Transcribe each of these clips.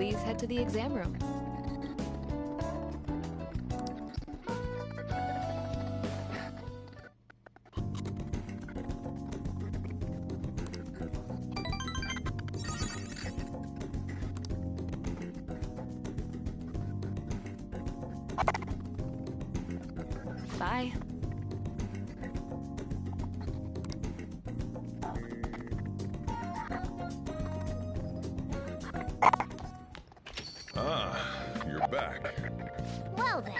Please head to the exam room. Bye. You're back. Well then.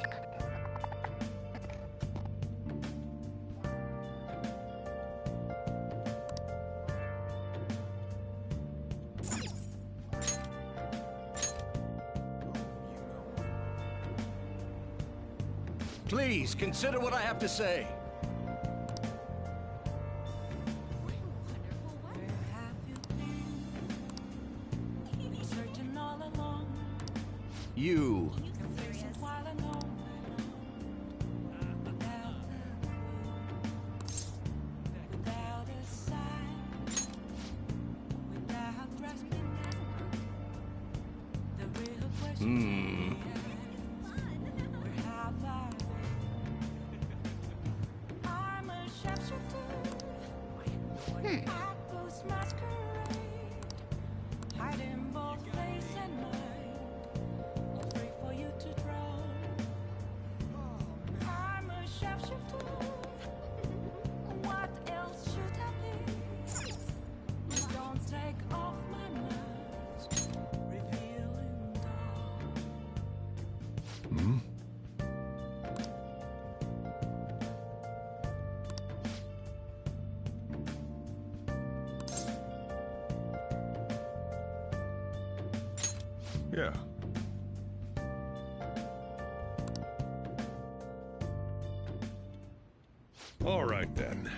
Please, consider what I have to say. You. Yeah. All right then.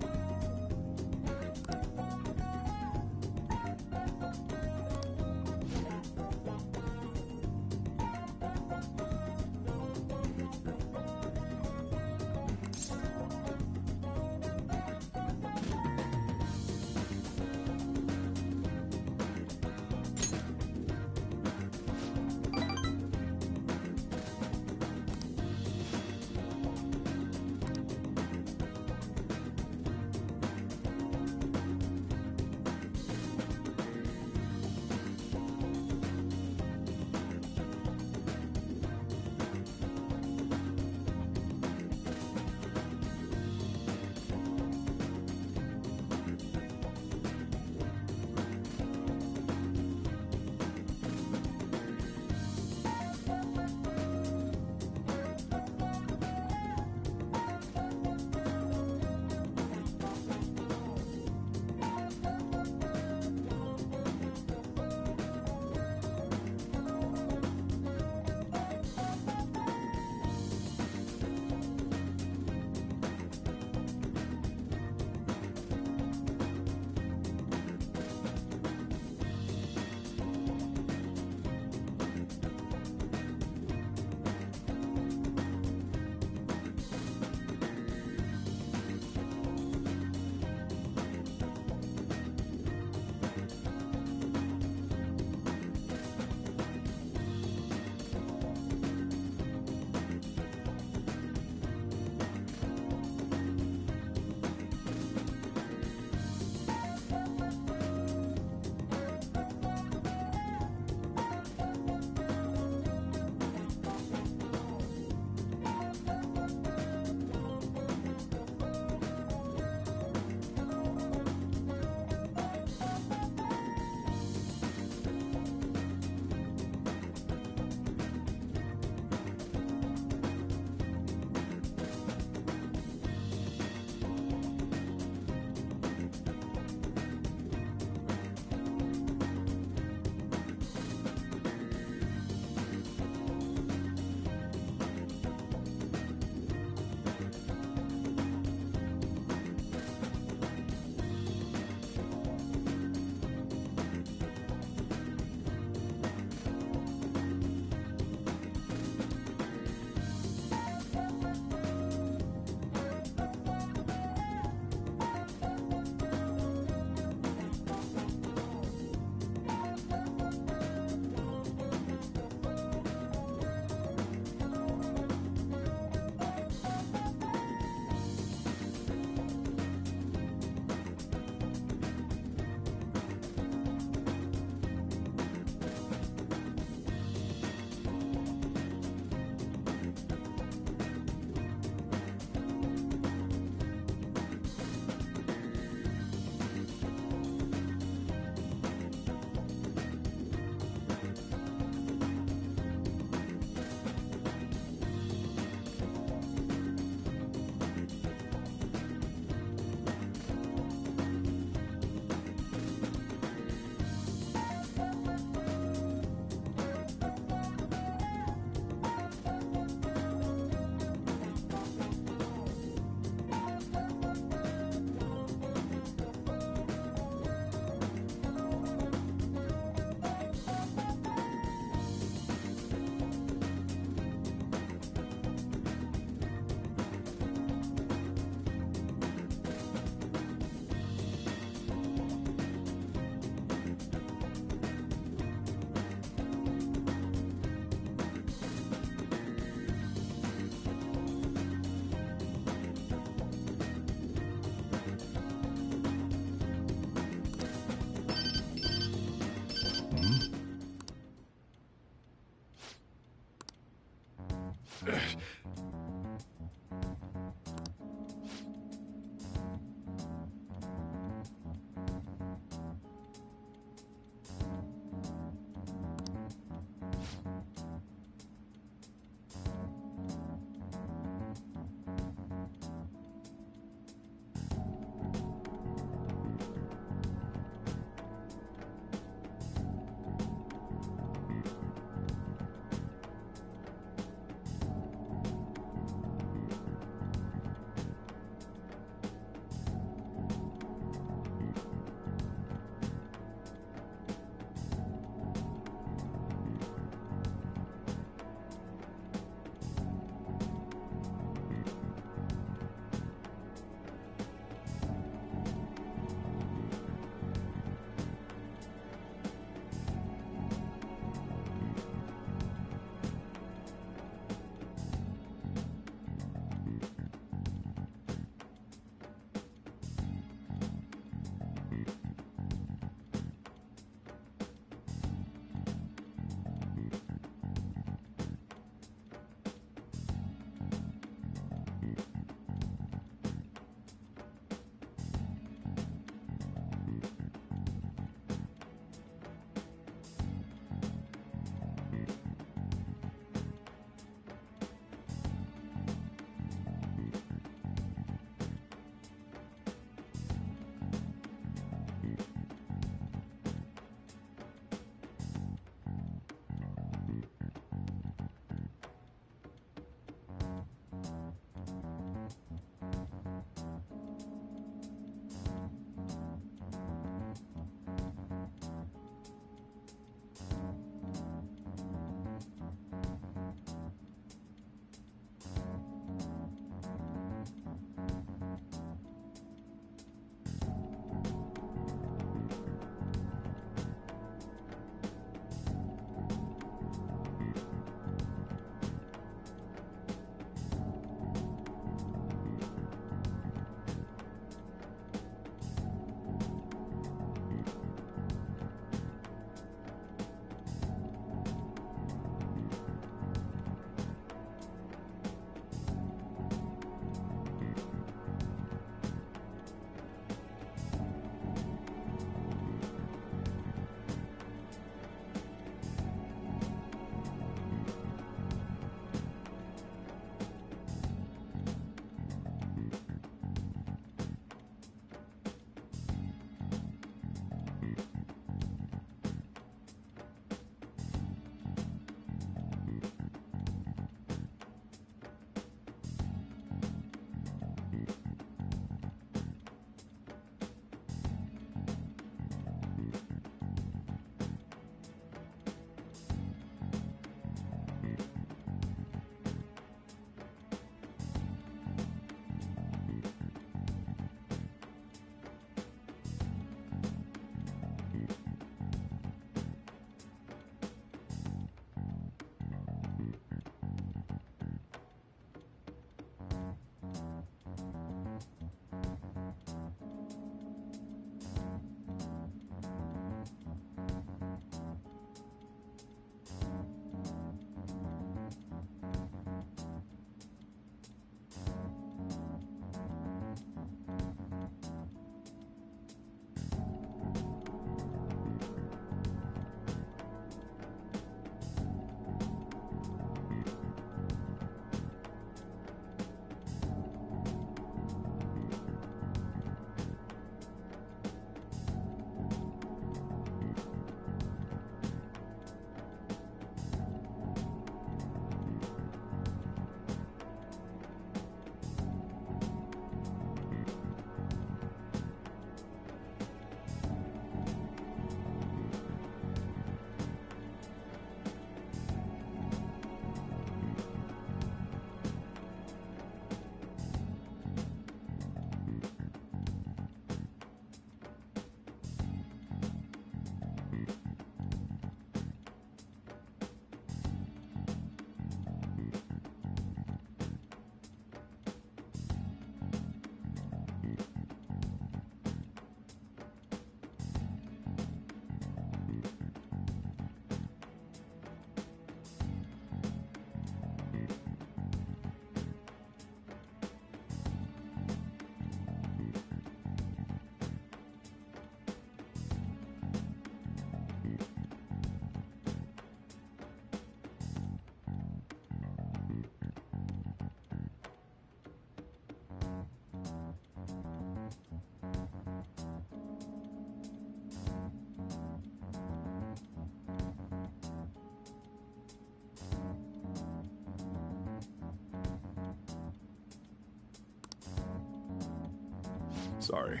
Sorry.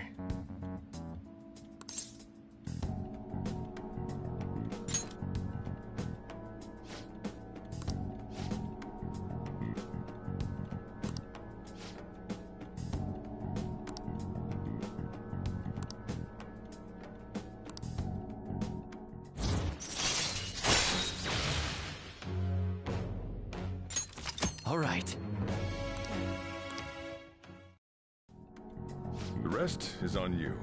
All right. The rest is on you.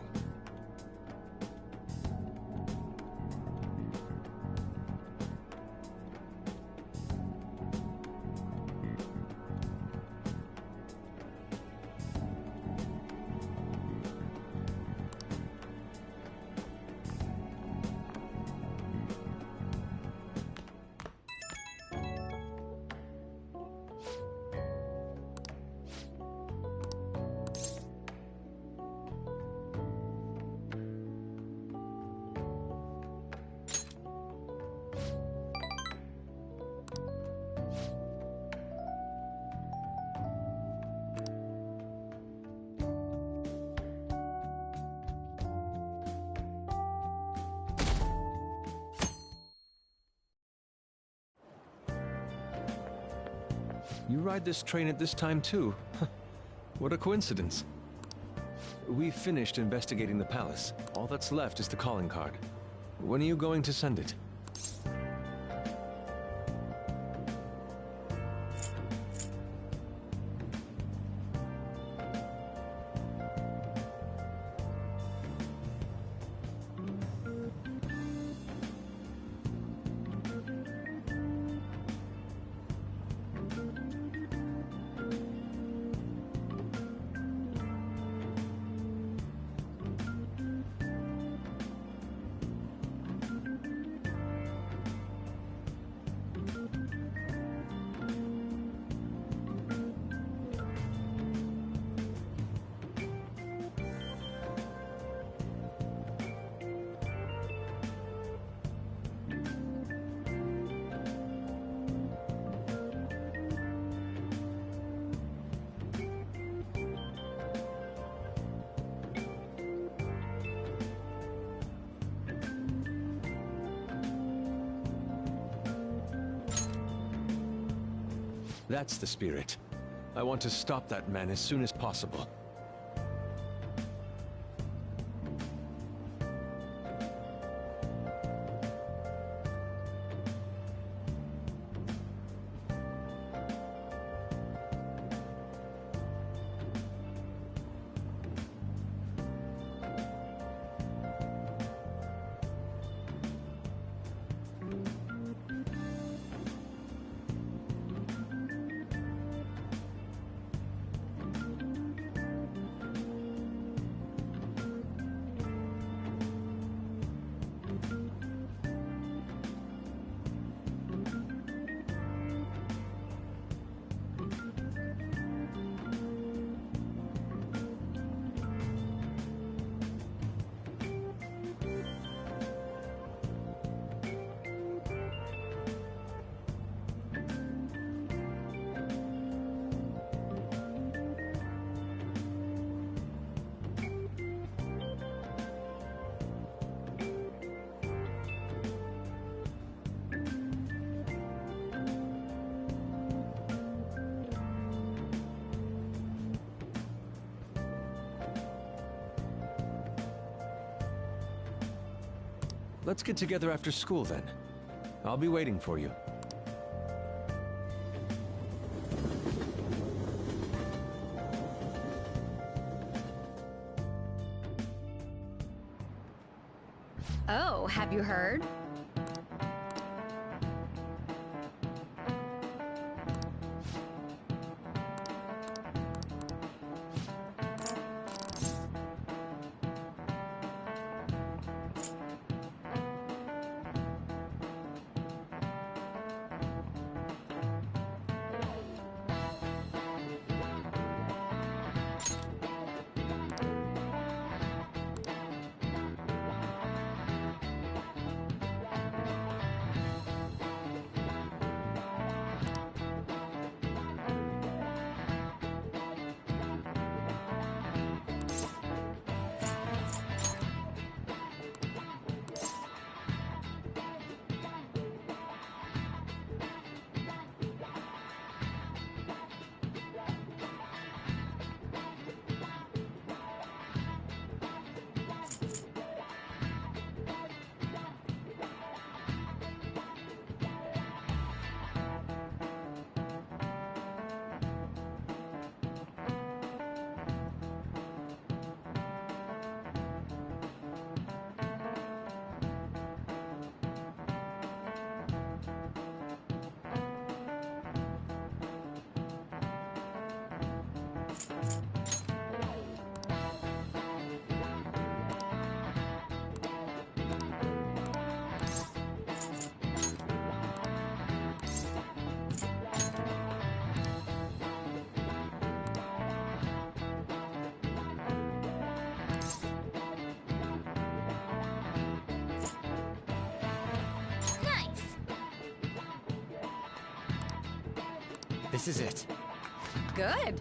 You ride this train at this time too? What a coincidence. We've finished investigating the palace. All that's left is the calling card. When are you going to send it? That's the spirit. I want to stop that man as soon as possible. Let's get together after school then. I'll be waiting for you. Oh, have you heard? This is it. Good.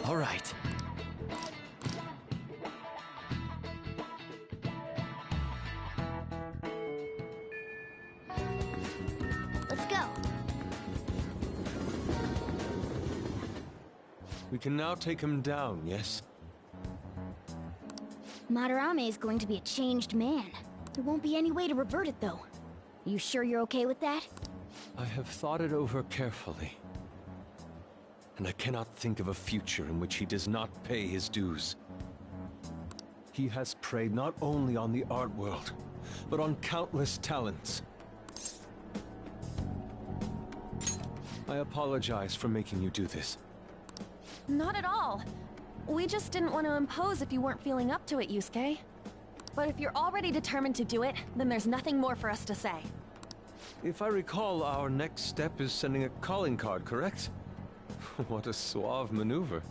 All right. Let's go. We can now take him down, yes? Madarame is going to be a changed man. There won't be any way to revert it, though. You sure you're okay with that? I have thought it over carefully. And I cannot think of a future in which he does not pay his dues. He has preyed not only on the art world, but on countless talents. I apologize for making you do this. Not at all. We just didn't want to impose if you weren't feeling up to it, Yusuke. But if you're already determined to do it, then there's nothing more for us to say. If I recall, our next step is sending a calling card, correct? What a suave maneuver.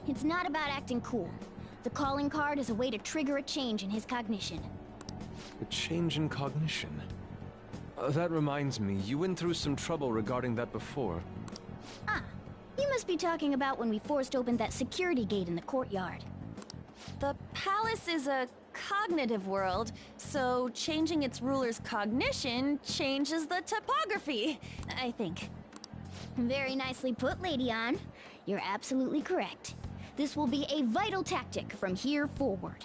It's not about acting cool. The calling card is a way to trigger a change in his cognition. A change in cognition. That reminds me, you went through some trouble regarding that before. Ah, you must be talking about when we forced open that security gate in the courtyard. The palace is a cognitive world, so changing its ruler's cognition changes the topography, I think. Very nicely put, Lady Ann. You're absolutely correct. This will be a vital tactic from here forward.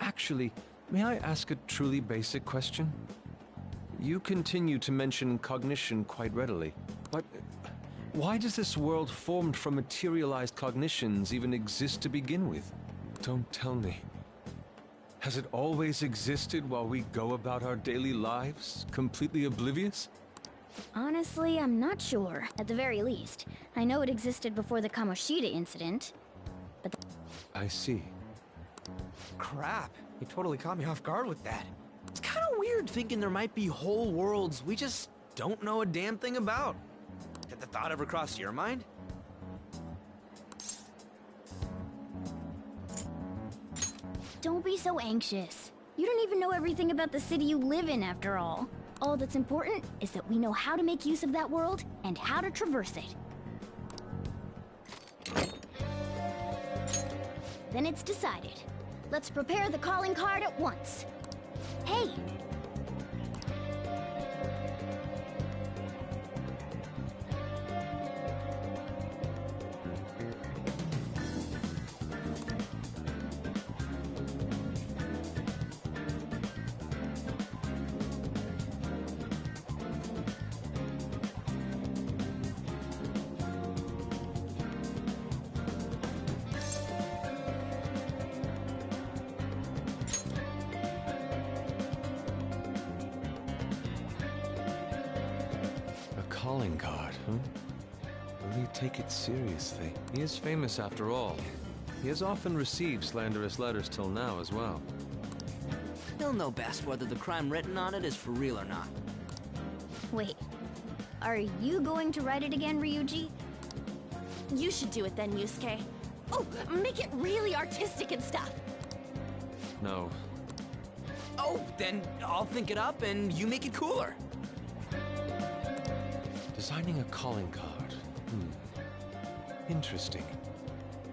Actually, may I ask a truly basic question? You continue to mention cognition quite readily, but why does this world formed from materialized cognitions even exist to begin with? Don't tell me. Has it always existed while we go about our daily lives, completely oblivious? Honestly, I'm not sure. At the very least, I know it existed before the Kamoshida incident. But I see. Crap, you totally caught me off guard with that. It's kind of weird thinking there might be whole worlds we just don't know a damn thing about. Did the thought ever cross your mind? don't be so anxious. You don't even know everything about the city you live in, after all. All that's important is that we know how to make use of that world and how to traverse it. Then it's decided. Let's prepare the calling card at once. Hey! Calling card, huh? Really take it seriously. He is famous after all. He has often received slanderous letters till now as well. He'll know best whether the crime written on it is for real or not. Wait. Are you going to write it again, Ryuji? You should do it then, Yusuke. Oh, make it really artistic and stuff. No. Oh, then I'll think it up and you make it cooler. Designing a calling card. Interesting.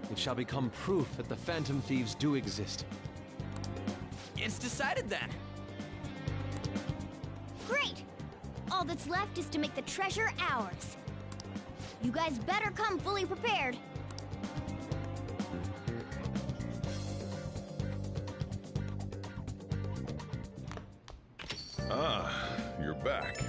It shall become proof that the Phantom Thieves do exist. It's decided then. Great! All that's left is to make the treasure ours. You guys better come fully prepared. Ah, you're back.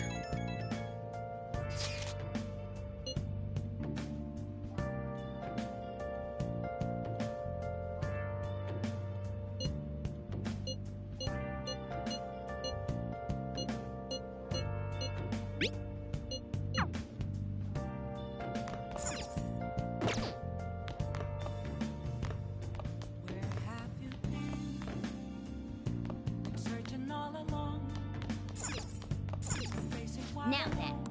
Now then.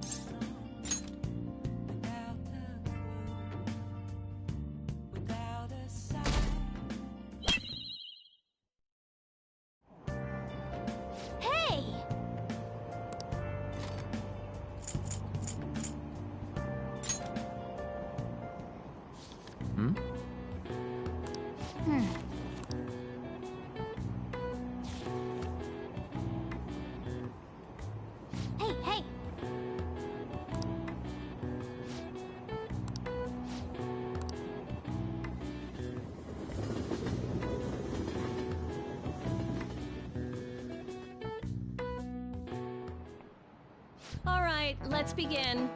All right, let's begin.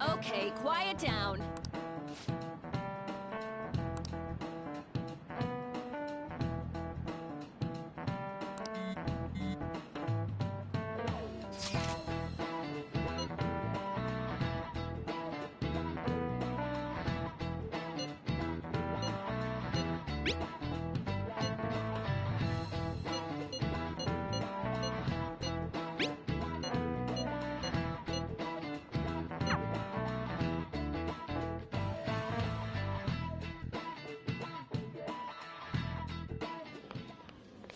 Okay, quiet down.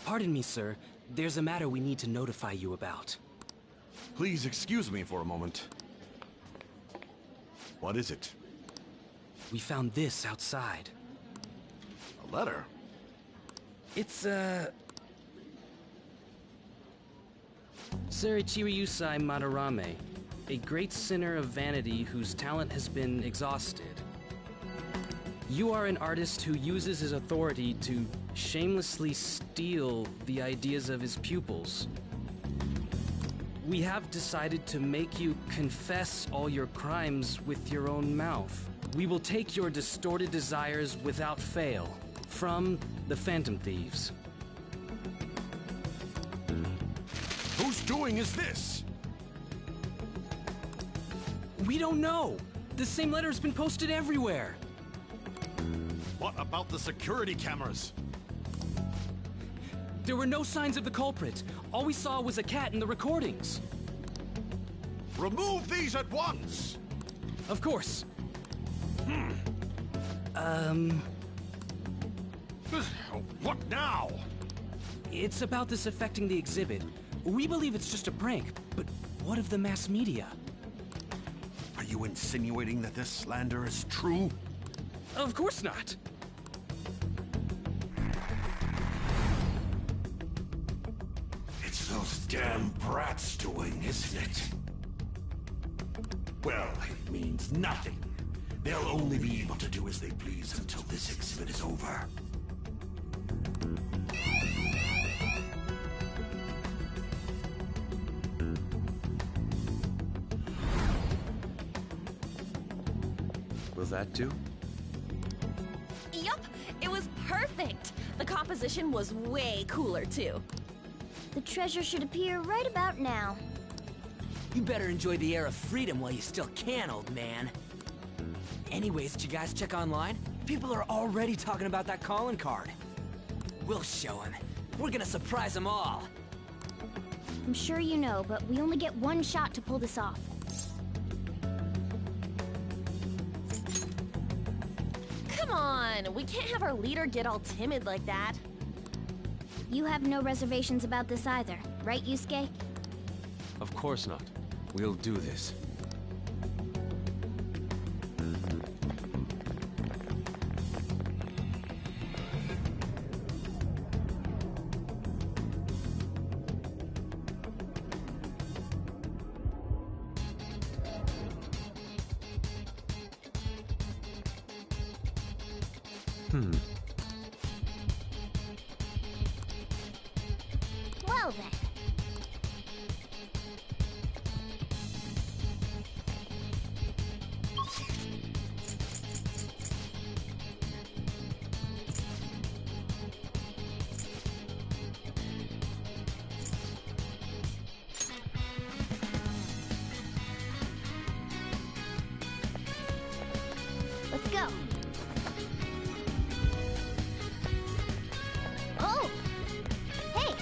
Pardon me, sir. There's a matter we need to notify you about. Please excuse me for a moment. What is it? We found this outside. A letter? It's, Sir Ichiryusai Madarame, a great sinner of vanity whose talent has been exhausted. You are an artist who uses his authority to shamelessly steal the ideas of his pupils. We have decided to make you confess all your crimes with your own mouth. We will take your distorted desires without fail from the Phantom Thieves. Whose doing is this? We don't know. The same letter's been posted everywhere. What about the security cameras? There were no signs of the culprit. All we saw was a cat in the recordings. Remove these at once! Of course. What now? It's about this affecting the exhibit. We believe it's just a prank, but what of the mass media? Are you insinuating that this slander is true? Of course not. It's those damn brats doing, isn't it? Well, it means nothing. They'll only be able to do as they please until this exhibit is over. Will that do? Yup, it was perfect. The composition was way cooler, too. The treasure should appear right about now. You better enjoy the air of freedom while you still can, old man. Anyways, did you guys check online? People are already talking about that calling card. We'll show him. We're gonna surprise them all. I'm sure you know, but we only get one shot to pull this off. Come on, we can't have our leader get all timid like that. You have no reservations about this either, right, Yusuke? Of course not. We'll do this. Well then. Let's go. Oh! Hey!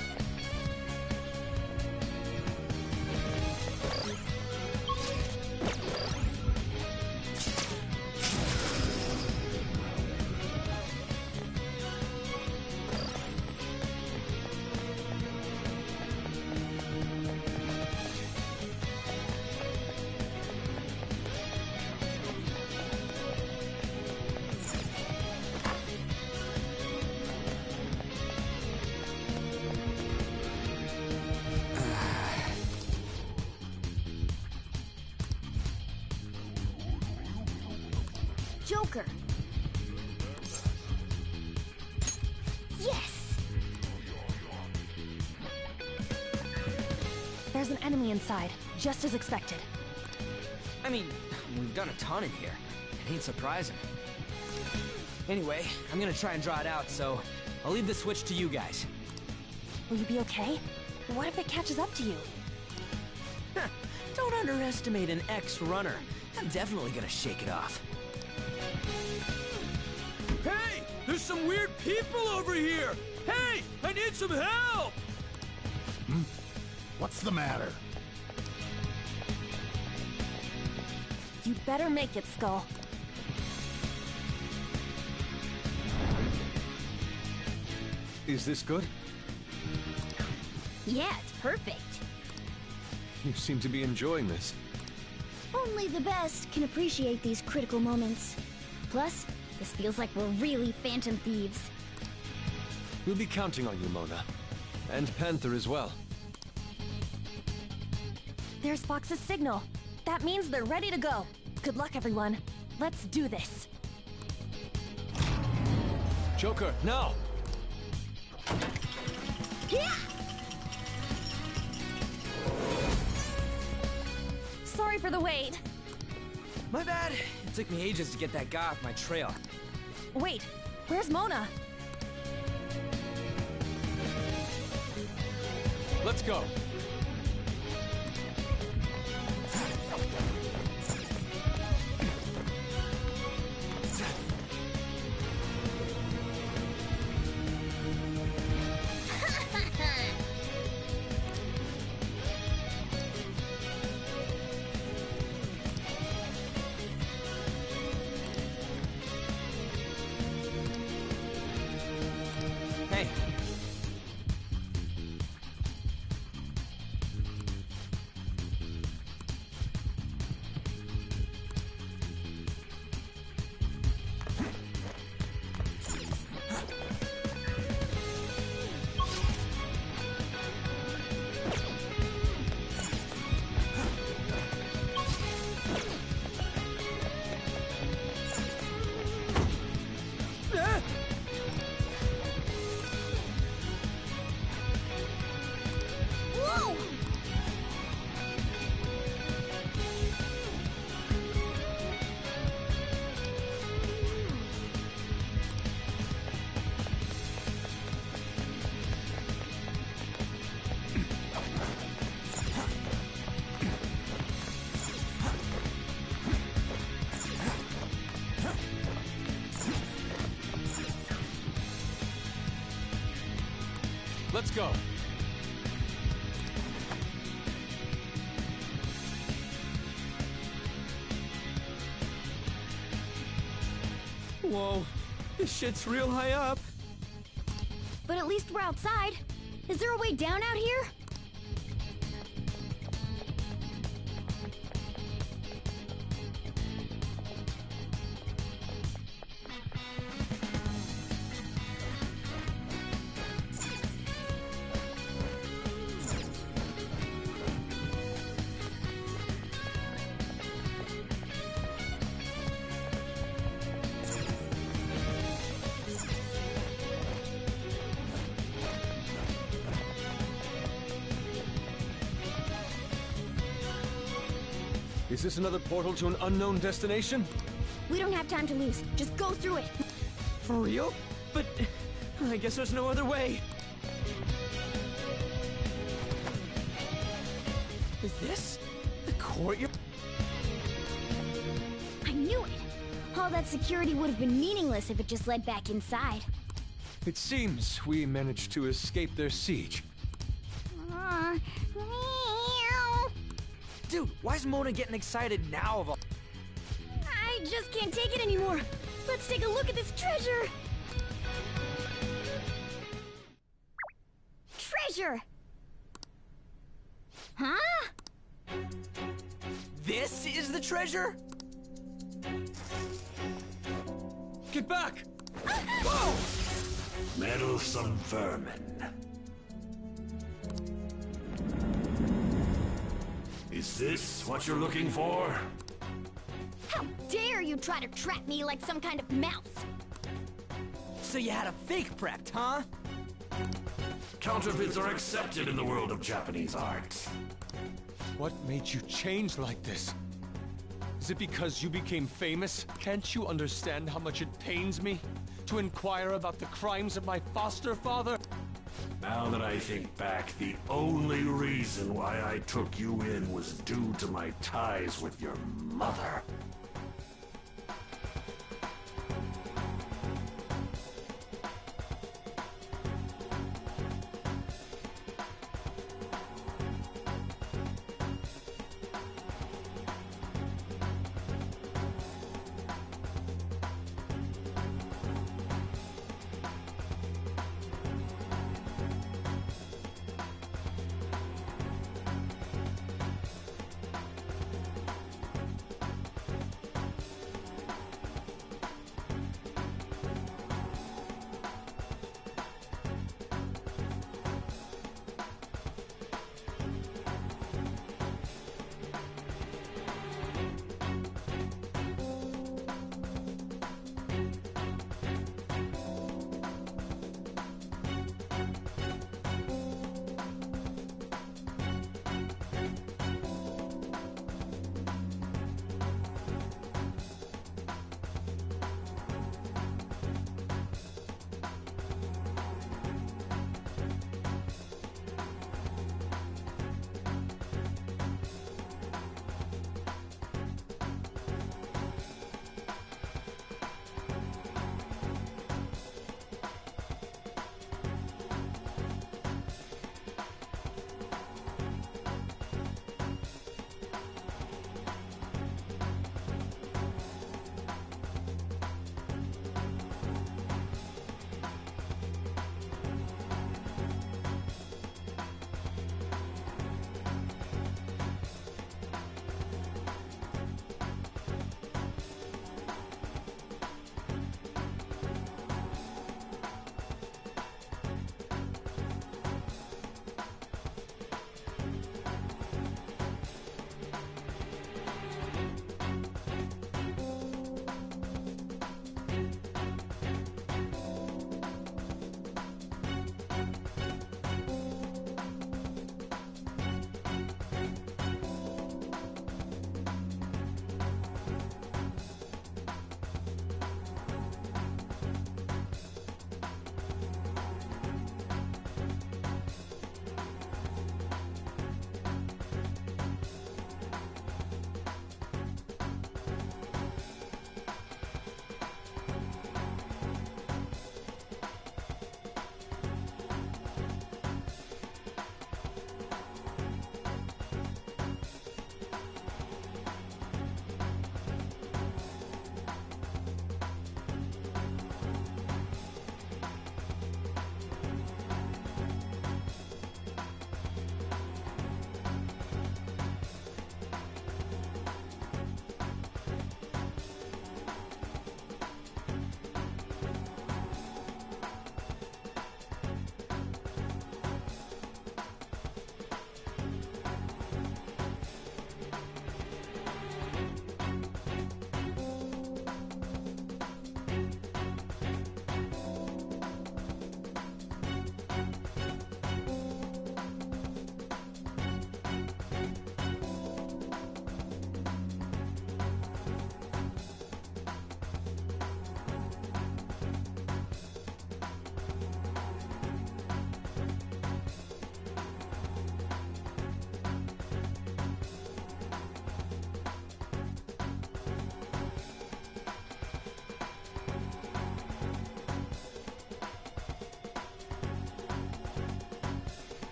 Joker. Yes! There's an enemy inside, just as expected. I mean, we've done a ton in here. It ain't surprising. Anyway, I'm gonna try and draw it out, so I'll leave the switch to you guys. Will you be okay? What if it catches up to you? Don't underestimate an ex-runner. I'm definitely gonna shake it off. Hey! There's some weird people over here! Hey! I need some help! What's the matter? You better make it, Skull. Is this good? Yeah, it's perfect. You seem to be enjoying this. Only the best can appreciate these critical moments. Plus, this feels like we're really Phantom Thieves. We'll be counting on you, Mona. And Panther as well. There's Fox's signal. That means they're ready to go. Good luck, everyone. Let's do this. Joker, now! Yeah! Sorry for the wait. My bad. It took me ages to get that guy off my trail. Wait, where's Mona? Let's go. Hey. Whoa! Let's go. Whoa, this shit's real high up. But at least we're outside. Is there a way down out here? Is this another portal to an unknown destination? We don't have time to lose. Just go through it. For real? But I guess there's no other way. Is this the courtyard? I knew it. All that security would have been meaningless if it just led back inside. It seems we managed to escape their siege. Meow. Dude, why is Mona getting excited now of all? I just can't take it anymore. Let's take a look at this treasure. Treasure! Huh? This is the treasure? Get back! Whoa! Meddlesome vermin. Is this what you're looking for? How dare you try to trap me like some kind of mouse? So you had a fake prepped, huh? Counterfeits are accepted in the world of Japanese art. What made you change like this? Is it because you became famous? Can't you understand how much it pains me to inquire about the crimes of my foster father? Now that I think back, the only reason why I took you in was due to my ties with your mother.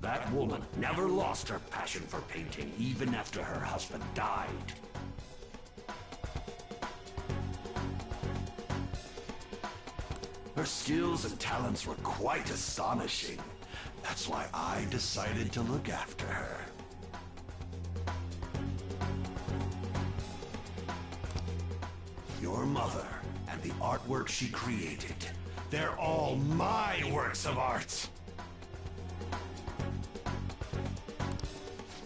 That woman never lost her passion for painting, even after her husband died. Her skills and talents were quite astonishing. That's why I decided to look after her. Your mother and the artwork she created, they're all my works of art.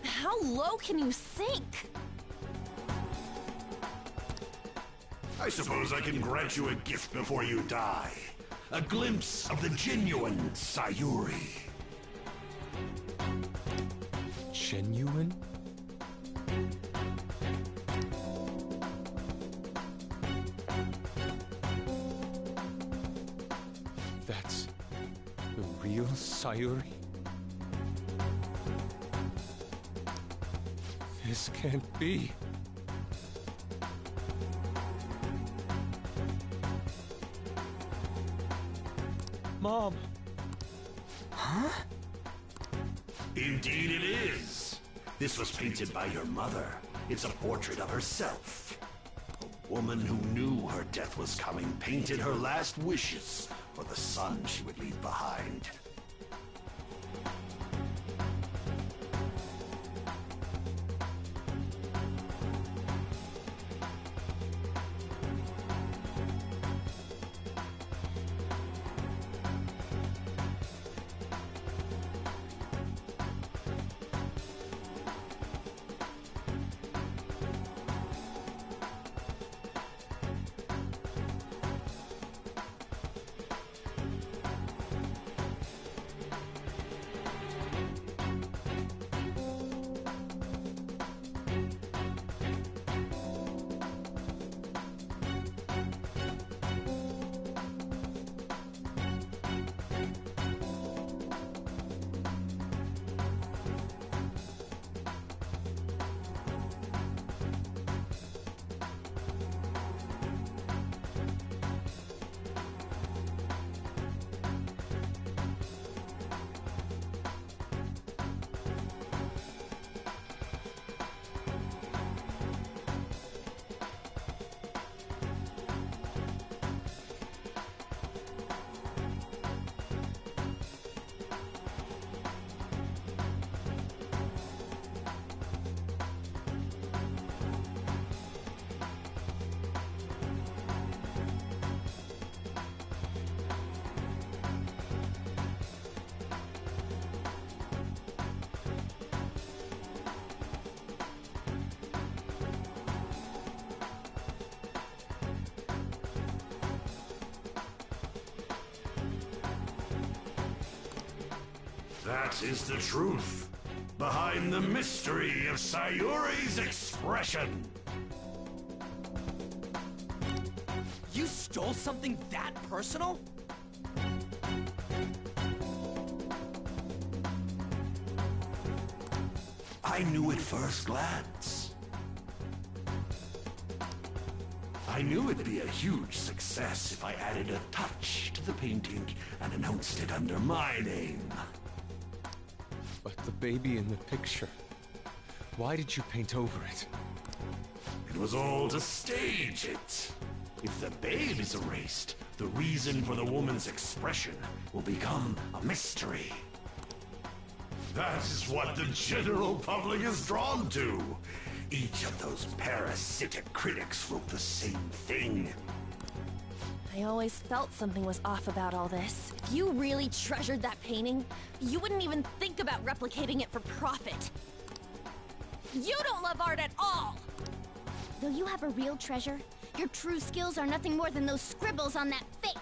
How low can you sink? I suppose I can grant you a gift before you die. A glimpse of the genuine Sayuri. Genuine? That's the real Sayuri? This can't be. Mom. Huh? Indeed it is. This was painted by your mother. It's a portrait of herself. A woman who knew her death was coming painted her last wishes for the son she would leave behind. That is the truth behind the mystery of Sayuri's expression. You stole something that personal? I knew at first glance. I knew it'd be a huge success if I added a touch to the painting and announced it under my name. But the baby in the picture, why did you paint over it? It was all to stage it. If the babe is erased, the reason for the woman's expression will become a mystery. That is what the general public is drawn to. Each of those parasitic critics wrote the same thing. I always felt something was off about all this. If you really treasured that painting, you wouldn't even think about replicating it for profit. You don't love art at all! Though you have a real treasure, your true skills are nothing more than those scribbles on that fake.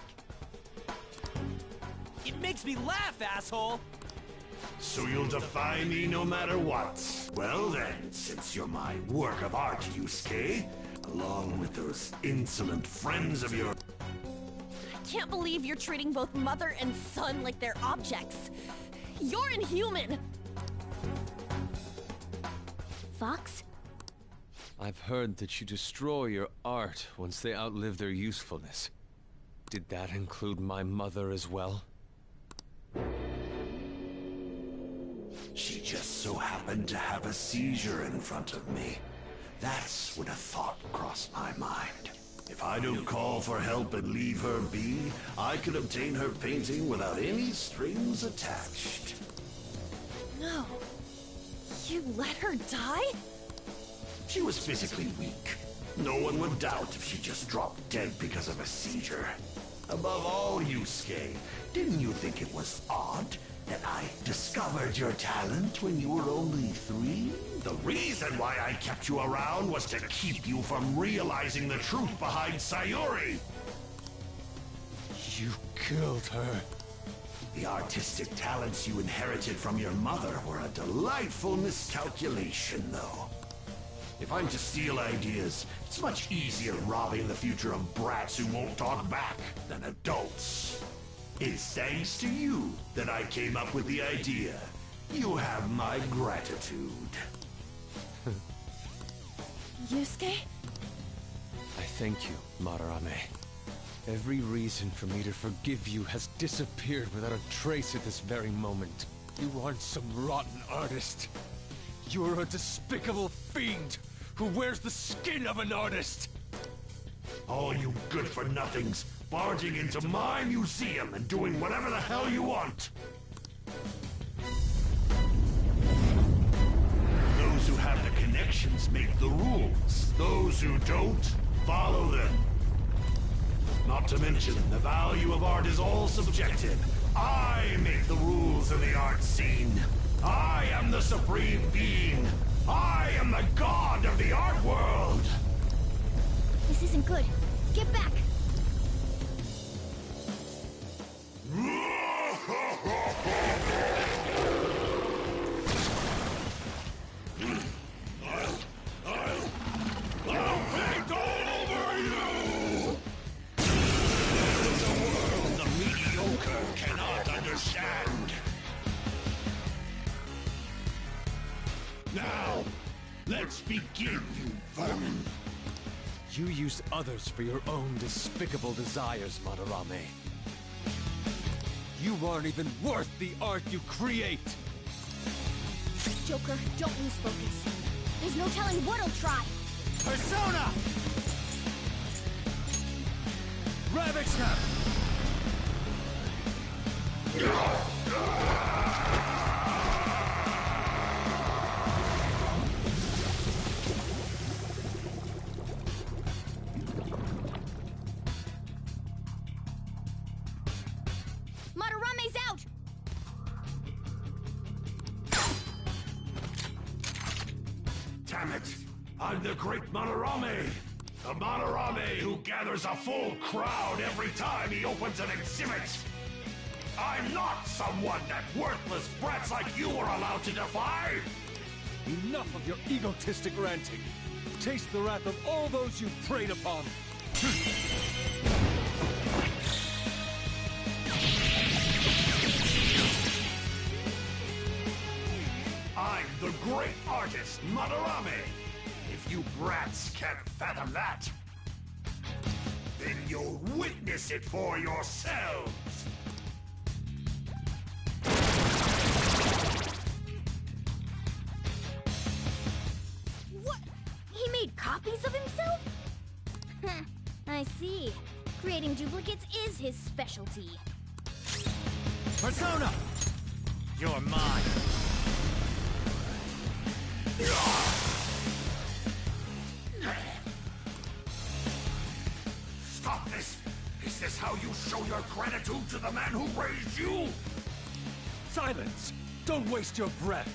It makes me laugh, asshole! So you'll defy me no matter what? Well then, since you're my work of art, Yusuke, along with those insolent friends of yours. I can't believe you're treating both mother and son like they're objects. You're inhuman! Fox? I've heard that you destroy your art once they outlive their usefulness. Did that include my mother as well? so happened to have a seizure in front of me. That's when a thought crossed my mind. If I don't call for help and leave her be, I could obtain her painting without any strings attached. No. You let her die? She was physically weak. No one would doubt if she just dropped dead because of a seizure. Above all, Yusuke, didn't you think it was odd that I discovered your talent when you were only 3? The reason why I kept you around was to keep you from realizing the truth behind Sayuri. You killed her. The artistic talents you inherited from your mother were a delightful miscalculation, though. If I'm to steal ideas, it's much easier robbing the future of brats who won't talk back than adults. It's thanks to you that I came up with the idea. You have my gratitude. Yusuke? I thank you, Madarame. Every reason for me to forgive you has disappeared without a trace at this very moment. You aren't some rotten artist. You're a despicable fiend who wears the skin of an artist. All you good-for-nothings barging into my museum and doing whatever the hell you want. Those who have the connections make the rules. Those who don't, follow them. Not to mention, the value of art is all subjective. I make the rules in the art scene. I am the supreme being. I am the god of the art world. This isn't good. Get back! I'll paint all over you! The world the mediocre cannot understand. Now, let's begin, you vermin. You use others for your own despicable desires, Madarame. You aren't even worth the art you create! Joker, don't lose focus. There's no telling what he'll try. Persona! Ravage Snap! Madarame's out! Damn it! I'm the great Madarame! The Madarame who gathers a full crowd every time he opens an exhibit! I'm not someone that worthless brats like you are allowed to defy! Enough of your egotistic ranting! Taste the wrath of all those you preyed upon! I'm the great artist, Madarame! If you brats can't fathom that, then you'll witness it for yourselves! What? He made copies of himself? I see. Creating duplicates is his specialty. Persona! You're mine. Stop this! Is this how you show your gratitude to the man who raised you? Silence! Don't waste your breath!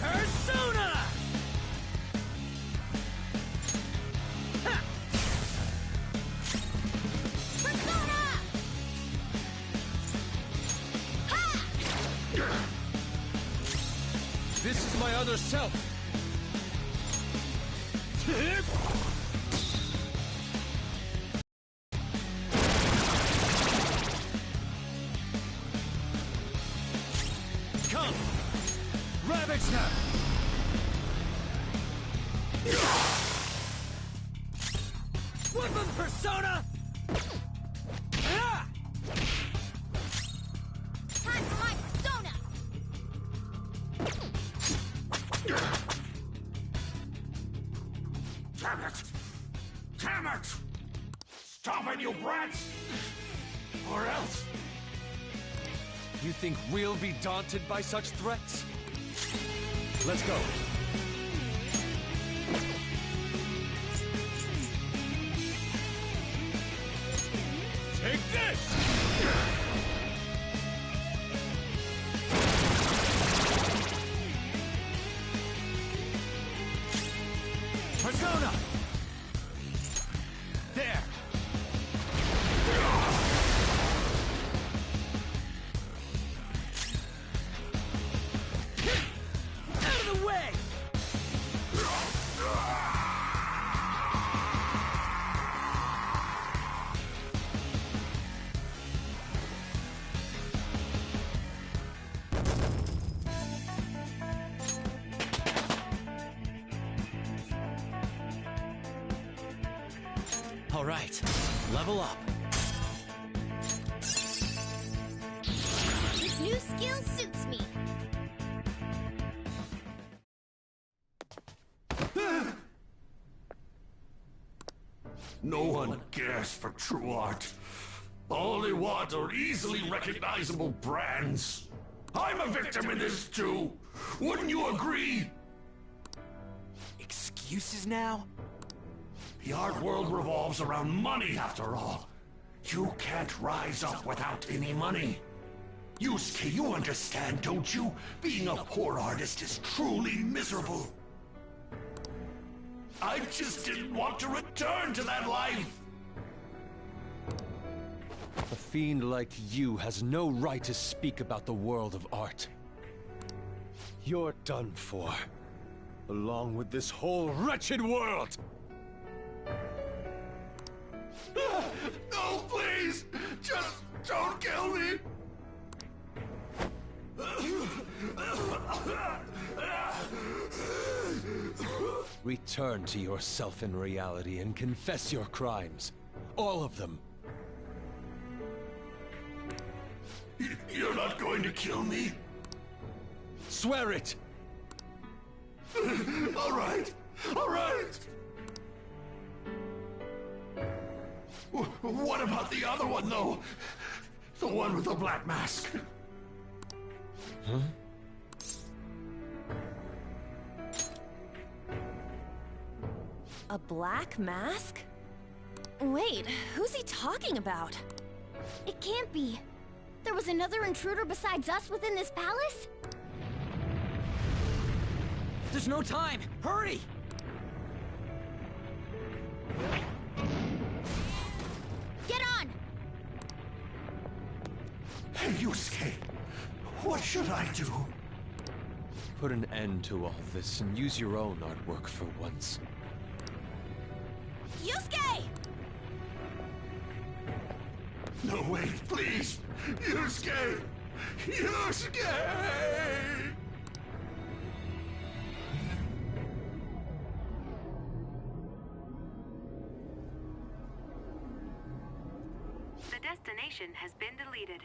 Persona! Ha! Persona! Ha! This is my other self! Come! Ravage Snap! Weapon Persona! Ah! Time for my persona! on, you brats! Or else... You think we'll be daunted by such threats? Let's go. Take this! Persona! There! Out of the way! All right, level up. This new skill suits me. No one cares for true art. All they want are easily recognizable brands. I'm a victim in this too. Wouldn't you agree? Excuses now? The art world revolves around money after all. You can't rise up without any money. Yusuke, you understand, don't you? Being a poor artist is truly miserable. I just didn't want to return to that life. A fiend like you has no right to speak about the world of art. You're done for, along with this whole wretched world! No, please! Just don't kill me! Return to yourself in reality and confess your crimes. All of them. You're not going to kill me? Swear it! All right! All right! What about the other one, though? The one with the black mask? Huh? A black mask? Wait, who's he talking about? It can't be. There was another intruder besides us within this palace? There's no time! Hurry! Get on! Hey, Yusuke, what should I do? Put an end to all this and use your own artwork for once. Yusuke! No, wait, please! Yusuke! Yusuke! The destination has been deleted.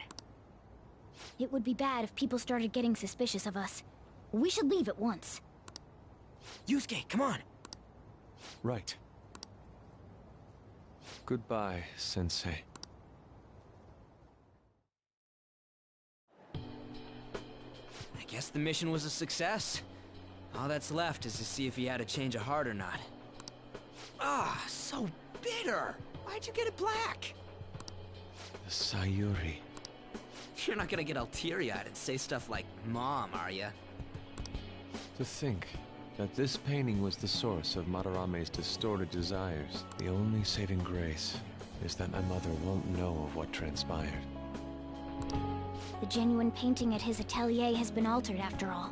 It would be bad if people started getting suspicious of us. We should leave at once. Yusuke, come on! Right. Goodbye, Sensei. I guess the mission was a success. All that's left is to see if he had a change of heart or not. Ah, so bitter! Why'd you get it black? The Sayuri. You're not gonna get all teary-eyed and say stuff like, Mom, are ya? To think that this painting was the source of Madarame's distorted desires. The only saving grace is that my mother won't know of what transpired. The genuine painting at his atelier has been altered after all.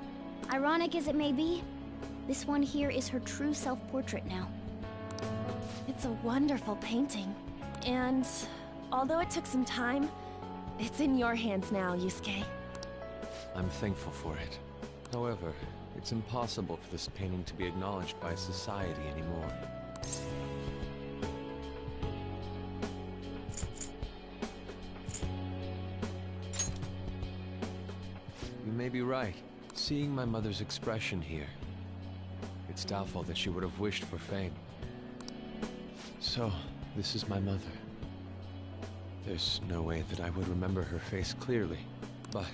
Ironic as it may be, this one here is her true self-portrait now. It's a wonderful painting. And although it took some time, it's in your hands now, Yusuke. I'm thankful for it. However, it's impossible for this painting to be acknowledged by society anymore. You may be right. Seeing my mother's expression here, it's doubtful that she would have wished for fame. So, this is my mother. There's no way that I would remember her face clearly, but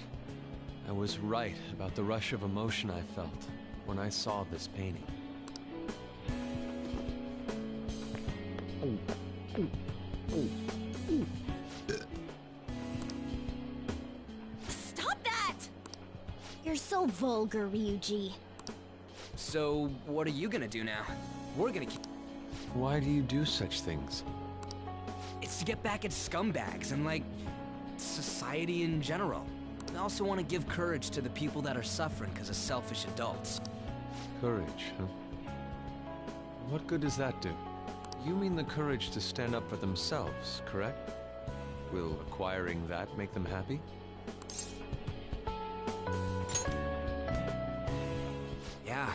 I was right about the rush of emotion I felt when I saw this painting. Stop that! You're so vulgar, Ryuji. So, what are you gonna do now? We're gonna keep... Why do you do such things? It's to get back at scumbags and, like, society in general. I also want to give courage to the people that are suffering because of selfish adults. Courage, huh? What good does that do? You mean the courage to stand up for themselves, correct? Will acquiring that make them happy? Yeah,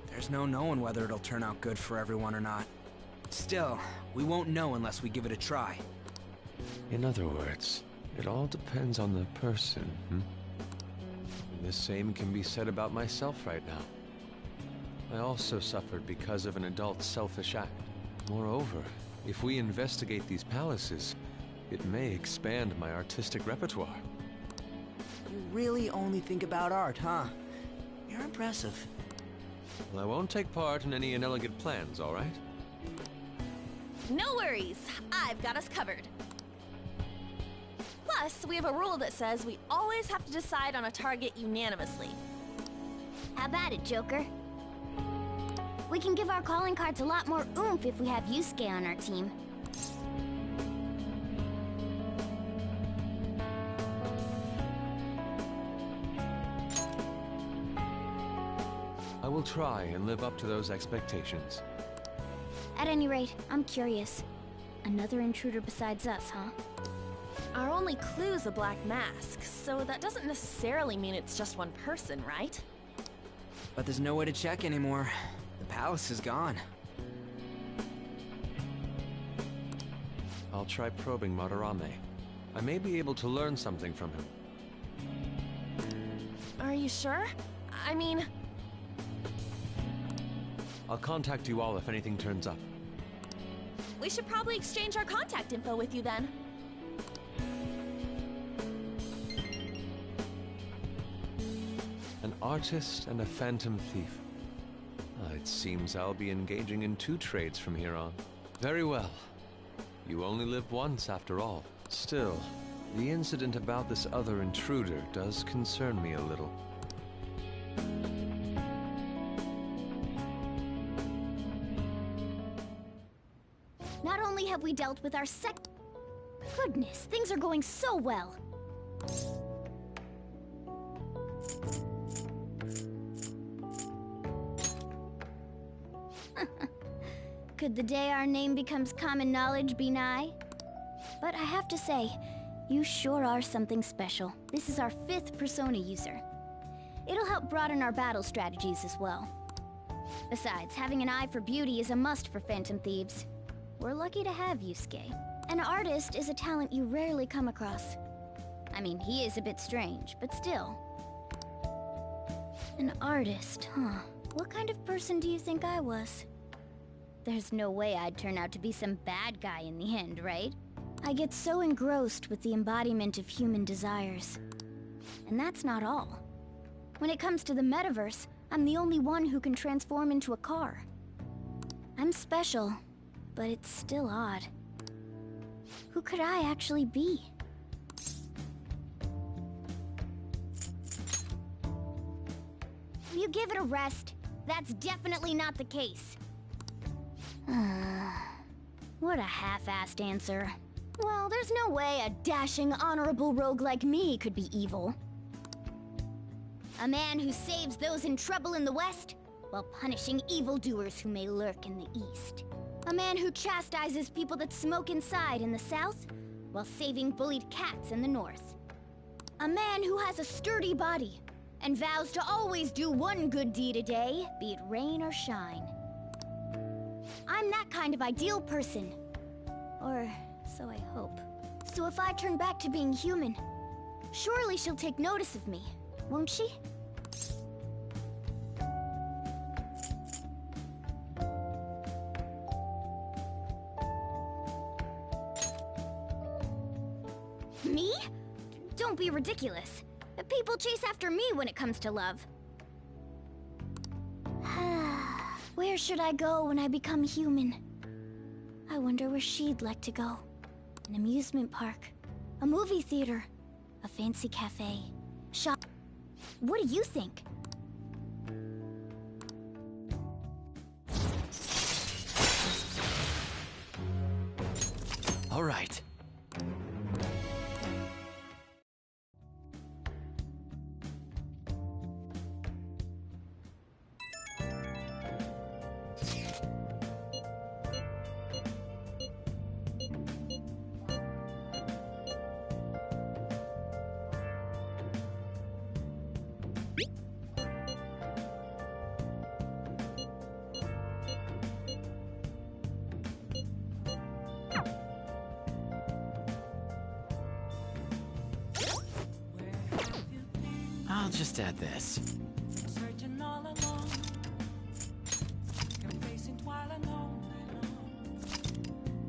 there's no knowing whether it'll turn out good for everyone or not. Still, we won't know unless we give it a try. In other words, it all depends on the person, hmm? And the same can be said about myself right now. I also suffered because of an adult's selfish act. Moreover, if we investigate these palaces, it may expand my artistic repertoire. You really only think about art, huh? You're impressive. Well, I won't take part in any inelegant plans, all right? No worries, I've got us covered. Plus, we have a rule that says we always have to decide on a target unanimously. How about it, Joker? We can give our calling cards a lot more oomph if we have Yusuke on our team. I will try and live up to those expectations. At any rate, I'm curious. Another intruder besides us, huh? Our only clue's a black mask, so that doesn't necessarily mean it's just one person, right? But there's no way to check anymore. The palace is gone. I'll try probing Madarame. I may be able to learn something from him. Are you sure? I mean... I'll contact you all if anything turns up. We should probably exchange our contact info with you then. An artist and a phantom thief. It seems I'll be engaging in 2 trades from here on. Very well. You only live once after all. Still, the incident about this other intruder does concern me a little. Not only have we dealt with our Goodness, things are going so well. Could the day our name becomes common knowledge be nigh? But I have to say, you sure are something special. This is our 5th Persona user. It'll help broaden our battle strategies as well. Besides, having an eye for beauty is a must for Phantom Thieves. We're lucky to have Yusuke. An artist is a talent you rarely come across. I mean, he is a bit strange, but still. An artist, huh? What kind of person do you think I was? There's no way I'd turn out to be some bad guy in the end, right? I get so engrossed with the embodiment of human desires. And that's not all. When it comes to the metaverse, I'm the only one who can transform into a car. I'm special, but it's still odd. Who could I actually be? You give it a rest. That's definitely not the case. What a half-assed answer. Well, there's no way a dashing, honorable rogue like me could be evil. A man who saves those in trouble in the West, while punishing evildoers who may lurk in the East. A man who chastises people that smoke inside in the South, while saving bullied cats in the North. A man who has a sturdy body, and vows to always do one good deed a day, be it rain or shine. I'm that kind of ideal person. Or so I hope. So if I turn back to being human, surely she'll take notice of me, won't she? Don't be ridiculous. People chase after me when it comes to love. Where should I go when I become human? I wonder where she'd like to go. An amusement park, a movie theater, a fancy cafe, shop. What do you think? All right. I'll just add this. Searching all alone, kept facing twilight,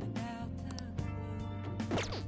without a clue.